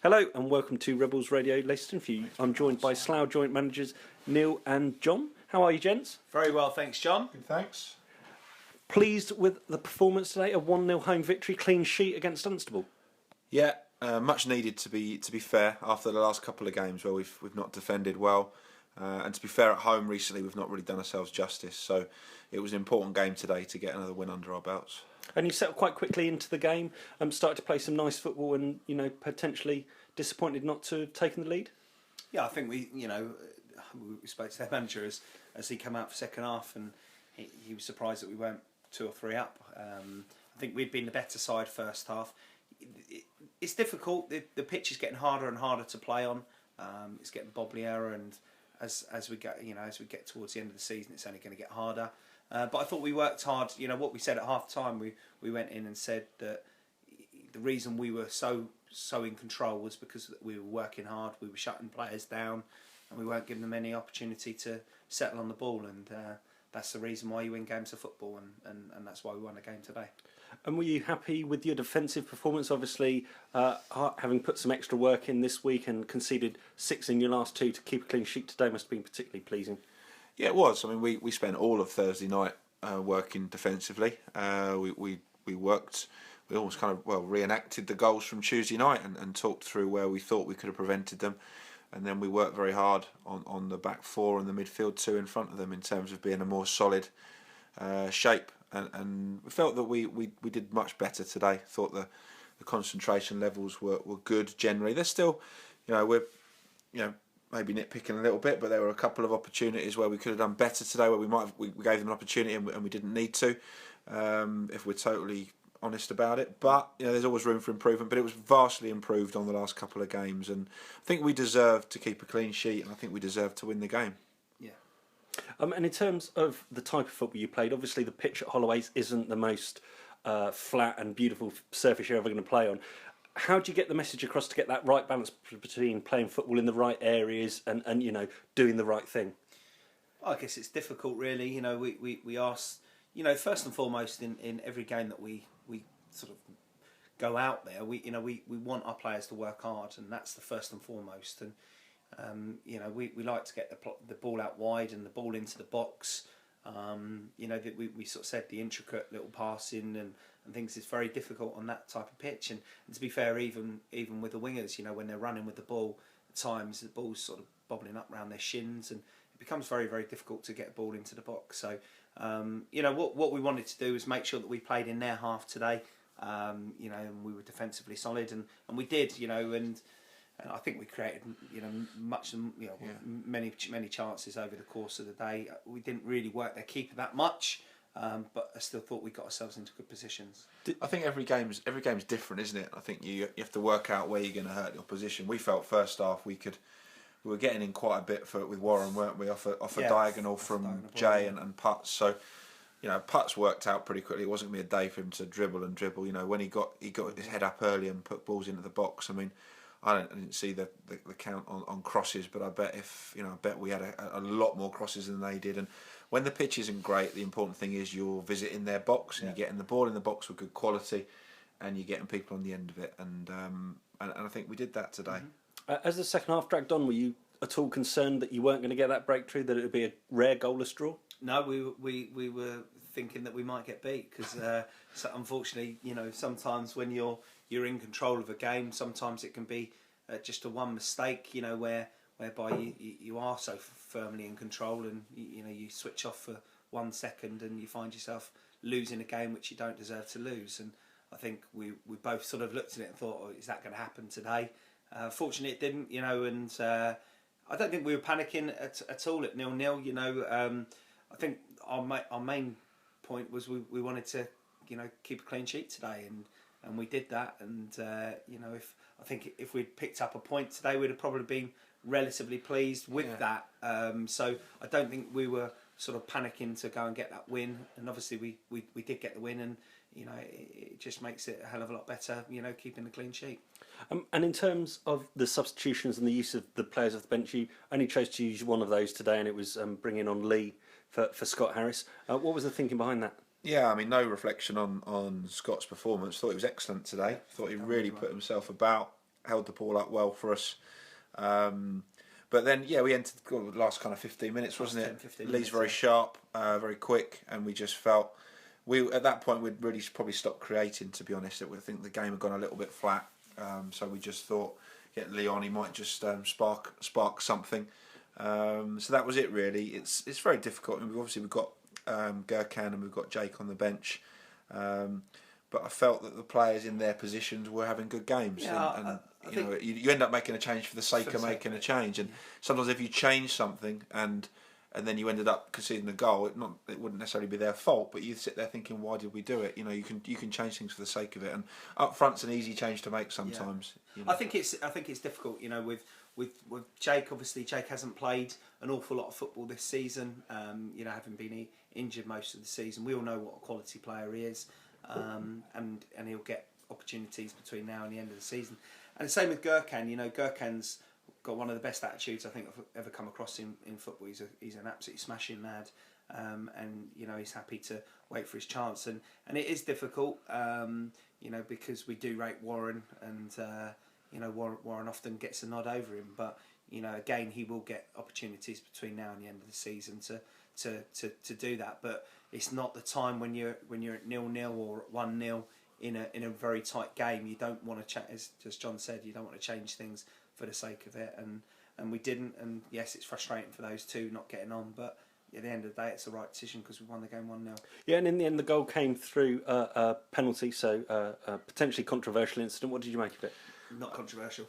Hello and welcome to Rebels Radio Leicester View. I'm joined by Slough joint managers Neil and Jon. How are you, gents? Very well, thanks, John. Good, thanks. Pleased with the performance today, a 1-0 home victory, clean sheet against Dunstable. Yeah, much needed to be fair after the last couple of games where we've not defended well, and to be fair, at home recently we've not really done ourselves justice. So it was an important game today to get another win under our belts. And you settled quite quickly into the game, started to play some nice football, and potentially disappointed not to have taken the lead. Yeah, I think we spoke to their manager as he came out for second half, and he was surprised that we weren't 2 or 3 up. I think we'd been the better side first half. It's difficult. The pitch is getting harder and harder to play on. It's getting bobblier, and as we get towards the end of the season, it's only going to get harder. But I thought we worked hard. What we said at half time, we went in and said that the reason we were so in control was because we were working hard. We were shutting players down, and we weren't giving them any opportunity to settle on the ball. And that's the reason why you win games of football, and that's why we won the game today. And were you happy with your defensive performance? Obviously, having put some extra work in this week and conceded 6 in your last 2 to keep a clean sheet today must have been particularly pleasing. Yeah, it was. I mean, we spent all of Thursday night working defensively. We worked. We almost kind of reenacted the goals from Tuesday night and talked through where we thought we could have prevented them. And then we worked very hard on the back four and the midfield 2 in front of them in terms of being a more solid shape. And we felt that we did much better today. Thought the concentration levels were good generally. There's still, we're maybe nitpicking a little bit, but there were a couple of opportunities where we could have done better today, where we gave them an opportunity and we didn't need to, if we're totally honest about it. But there's always room for improvement. But it was vastly improved on the last couple of games, and I think we deserved to keep a clean sheet, and I think we deserved to win the game. Yeah. And in terms of the type of football you played, obviously the pitch at Holloway's isn't the most flat and beautiful surface you're ever going to play on. How do you get the message across to get that right balance between playing football in the right areas and doing the right thing? Well, I guess it's difficult, really. We ask, first and foremost in every game that we sort of go out there, we want our players to work hard, and that's the first and foremost. And we like to get the ball out wide and the ball into the box. We sort of said the intricate little passing and things is very difficult on that type of pitch. And to be fair, even with the wingers, when they're running with the ball, at times the ball's sort of bobbling up around their shins, and it becomes very, very difficult to get a ball into the box. So, what we wanted to do was make sure that we played in their half today, and we were defensively solid, and we did, and I think we created, many chances over the course of the day. We didn't really work their keeper that much, but I still thought we got ourselves into good positions. I think every game's different, isn't it? I think you have to work out where you're going to hurt the opposition. We felt first half we were getting in quite a bit with Warren, weren't we? Off a diagonal from Jay and Putts. So, Putts worked out pretty quickly. It wasn't going to be a day for him to dribble. When he got his head up early and put balls into the box. I mean, I didn't see the count on crosses, but I bet we had a lot more crosses than they did. And when the pitch isn't great, the important thing is you're visiting their box and you're getting the ball in the box with good quality, and you're getting people on the end of it. And I think we did that today. Mm-hmm. As the second half dragged on, were you at all concerned that you weren't going to get that breakthrough, that it would be a rare goalless draw? No, we were thinking that we might get beat because unfortunately, sometimes when you're in control of a game, sometimes it can be just a one mistake, whereby you are so firmly in control, and you switch off for 1 second and you find yourself losing a game which you don't deserve to lose. And I think we both sort of looked at it and thought, is that going to happen today? Fortunately, it didn't, and I don't think we were panicking at all at 0-0. I think our main point was we wanted to keep a clean sheet today, and we did that. And if we'd picked up a point today, we'd have probably been relatively pleased with that. So I don't think we were sort of panicking to go and get that win. And obviously we did get the win, and it just makes it a hell of a lot better, keeping the clean sheet. And in terms of the substitutions and the use of the players off the bench, you only chose to use one of those today, and it was bringing on Lee for Scott Harris. What was the thinking behind that? Yeah, I mean, no reflection on Scott's performance. Thought he was excellent today. Thought he really put himself about. held the ball up well for us. But then, we entered the last kind of 15 minutes, wasn't it? 15 Lee's minutes, very sharp, very quick, and we just felt at that point we'd really probably stopped creating. To be honest, I think the game had gone a little bit flat. So we just thought, get Lee on, he might just spark something. So that was it really. It's very difficult. And we've got Gurkhan and we've got Jake on the bench. But I felt that the players in their positions were having good games. Yeah, you end up making a change for the sake of making a change. And sometimes if you change something and then you ended up conceding a goal, it wouldn't necessarily be their fault, but you sit there thinking, why did we do it? You can change things for the sake of it. And up front's an easy change to make sometimes. Yeah. I think it's difficult. With Jake, obviously Jake hasn't played an awful lot of football this season. Having been injured most of the season, we all know what a quality player he is, and he'll get opportunities between now and the end of the season. And the same with Gurkhan. Gurkhan's got one of the best attitudes I think I've ever come across in football. He's an absolutely smashing lad, and he's happy to wait for his chance. And it is difficult, because we do rate Warren, and Warren often gets a nod over him. But again, he will get opportunities between now and the end of the season to do that. But it's not the time when you're at 0-0 or 1-0 in a very tight game. You don't want to as John said, you don't want to change things for the sake of it, and we didn't. And yes, it's frustrating for those two not getting on, but at the end of the day, it's the right decision because we won the game 1-0. Yeah, and in the end, the goal came through a penalty, so a potentially controversial incident. What did you make of it? Not controversial.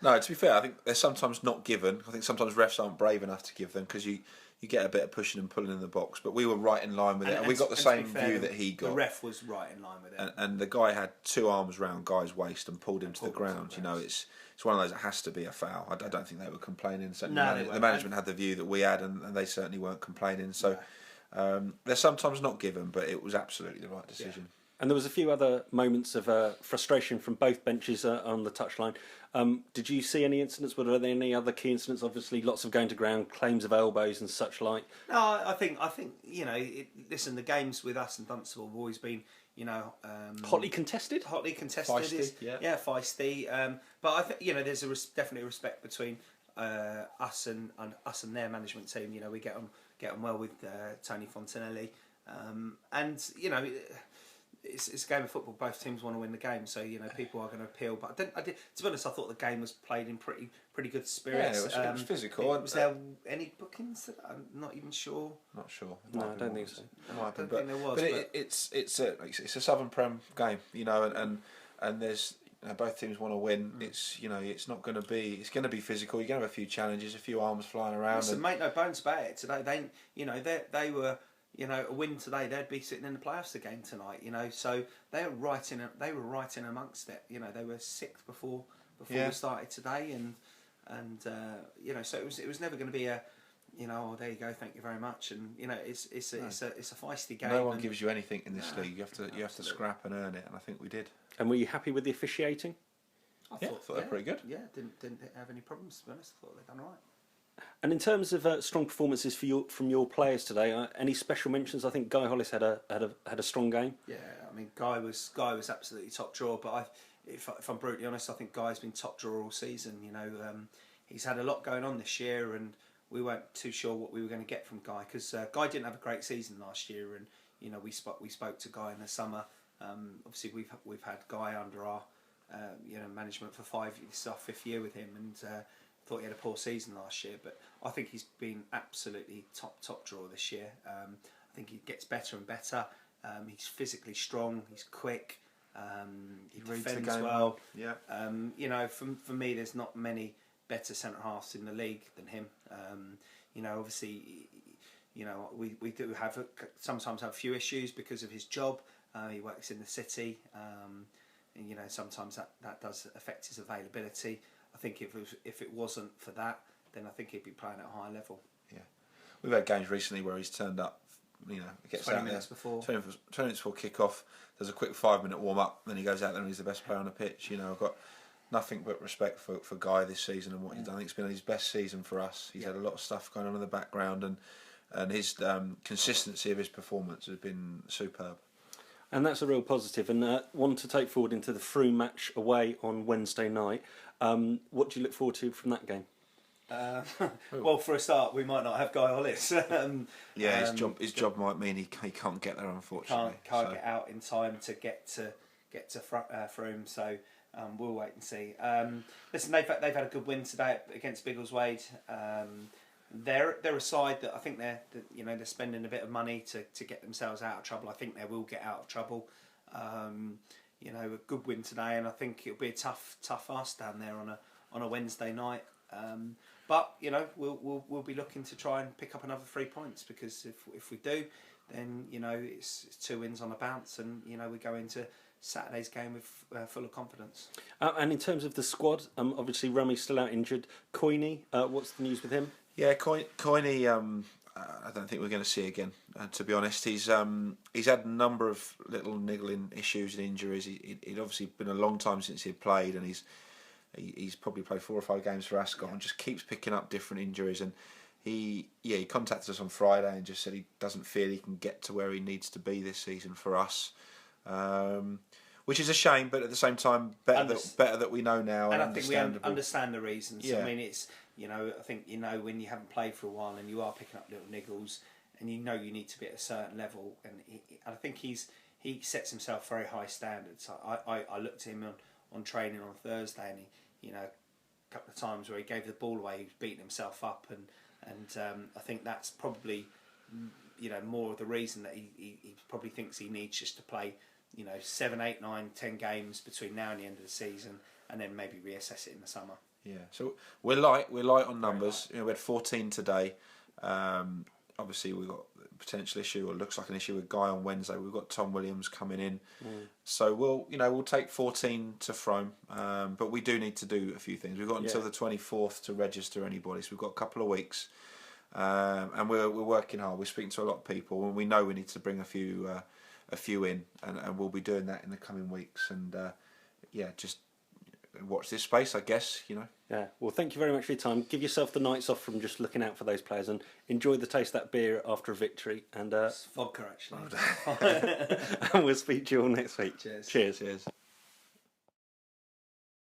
No, to be fair, I think they're sometimes not given. I think sometimes refs aren't brave enough to give them because you get a bit of pushing and pulling in the box. But we were right in line with it, and we got the same view that he got. The ref was right in line with it, and the guy had two arms round Guy's waist and pulled him to the ground. It's one of those that has to be a foul. I don't think they were complaining. Certainly the management had the view that we had, and they certainly weren't complaining. So they're sometimes not given, but it was absolutely the right decision. Yeah. And there was a few other moments of frustration from both benches on the touchline. Did you see any incidents? Were there any other key incidents? Obviously, lots of going to ground, claims of elbows and such like. No, I think listen, the games with us and Dunstable have always been hotly contested. Feisty, feisty. But I think there's definitely a respect between us and their management team. We get on well with Tony Fontanelli, and it's a game of football. Both teams want to win the game, so people are going to appeal. But to be honest, I thought the game was played in pretty good spirits. Yeah, it was physical. Was there any bookings? I'm not even sure. Not sure. No, I don't think so. I don't think there was. But it's a Southern Prem game, and there's both teams want to win. It's it's not going to be. It's going to be physical. You're going to have a few challenges, a few arms flying around. Listen, make no bones about it. Today, they were. A win today, they'd be sitting in the playoffs again tonight. So they were right in amongst it. They were sixth before we started today, and so it was never going to be a, there you go, thank you very much, and it's a feisty game. No one gives you anything in this league. You have to scrap and earn it, and I think we did. And were you happy with the officiating? I thought they were pretty good. Yeah, didn't have any problems. To be honest, I thought they'd done all right. And in terms of strong performances from your players today, any special mentions? I think Guy Hollis had a strong game. Yeah, I mean Guy was absolutely top drawer. But if I'm brutally honest, I think Guy's been top drawer all season. He's had a lot going on this year, and we weren't too sure what we were going to get from Guy because Guy didn't have a great season last year, and we spoke to Guy in the summer. Obviously, we've had Guy under our management for 5 years. This is our 5th year with him, and. Thought he had a poor season last year, but I think he's been absolutely top drawer this year. I think he gets better and better. He's physically strong. He's quick. He defends well. Yeah. For me, there's not many better centre halves in the league than him. Obviously, we do sometimes have a few issues because of his job. He works in the city, and sometimes that does affect his availability. I think if it wasn't for that, then I think he'd be playing at a high level. Yeah, we've had games recently where he's turned up. Gets 20 out minutes there, before 20 minutes before kick-off. There's a quick 5-minute warm-up. Then he goes out there and he's the best player on the pitch. I've got nothing but respect for Guy this season and what he's done. I think it's been his best season for us. He's had a lot of stuff going on in the background, and his consistency of his performance has been superb. And that's a real positive. And one to take forward into the Frome match away on Wednesday night. What do you look forward to from that game? Well, for a start, we might not have Guy Hollis. His job might mean he can't get there, unfortunately. Can't get out in time to get to Frome. So we'll wait and see. Listen, they've had a good win today against Biggleswade. They're a side that I think they're spending a bit of money to get themselves out of trouble. I think they will get out of trouble. A good win today, and I think it'll be a tough ask down there on a Wednesday night. But we'll be looking to try and pick up another 3 points, because if we do, then it's 2 wins on a bounce, and we go into Saturday's game with full of confidence. And in terms of the squad, obviously Rummy's still out injured. Coiney, what's the news with him? Yeah, Coiney, I don't think we're going to see again. To be honest, he's had a number of little niggling issues and injuries. He'd obviously been a long time since he'd played, and he's probably played 4 or 5 games for Ascot and just keeps picking up different injuries. And he contacted us on Friday and just said he doesn't feel he can get to where he needs to be this season for us, which is a shame. But at the same time, better that we know now. And I think we understand the reasons. Yeah. I mean, it's I think when you haven't played for a while and you are picking up little niggles, and you need to be at a certain level, and I think he sets himself very high standards. I looked at him on training on Thursday, and he, a couple of times where he gave the ball away, he was beating himself up, and I think that's probably more of the reason that he probably thinks he needs just to play 7, 8, 9, 10 games between now and the end of the season, and then maybe reassess it in the summer. Yeah, so we're light on numbers. We had 14 today. Obviously we've got a potential issue, or looks like an issue with Guy on Wednesday. We've got Tom Williams coming in, so we'll take 14 to Frome, but we do need to do a few things. We've got until the 24th to register anybody, so we've got a couple of weeks, and we're working hard. We're speaking to a lot of people, and we know we need to bring a few in, and we'll be doing that in the coming weeks. And just watch this space, I guess. Yeah, well, thank you very much for your time. Give yourself the nights off from just looking out for those players, and enjoy the taste of that beer after a victory. And it's vodka, actually. And we'll speak to you all next week. Cheers. Cheers.